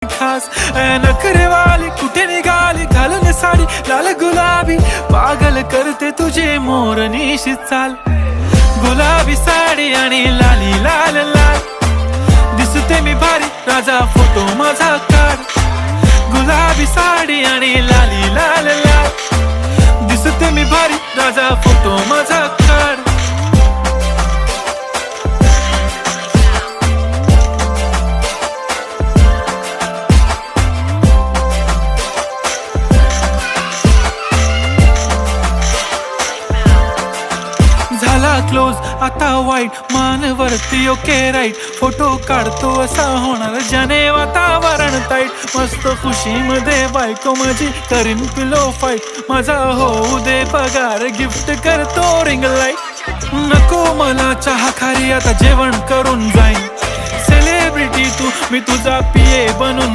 खास नखरेवाली कुठे निघाली घालून साडी लाल गुलाबी पागल करते तुझे मोरनीशी चाल गुलाबी साडी आणि लाली लाल लाल दिसते मी भारी राजा फोटो माझा काढ गुलाबी साडी आणि लाली लाल लाल दिसते मी भारी राजा फोटो माझा काढ झाला क्लोज आता वाईट मानवरती ओके राईट फोटो काढतो असा होणार ज्याने वातावरण ताईट मस्त खुशीमध्ये बायको माझी करीन पिलो फाईट माझा होऊ दे पगार गिफ्ट करतो रिंग लाईट नको मला चहा खारी आता जेवण करून जाईन सेलिब्रिटी तू मी तुझा पिये बनून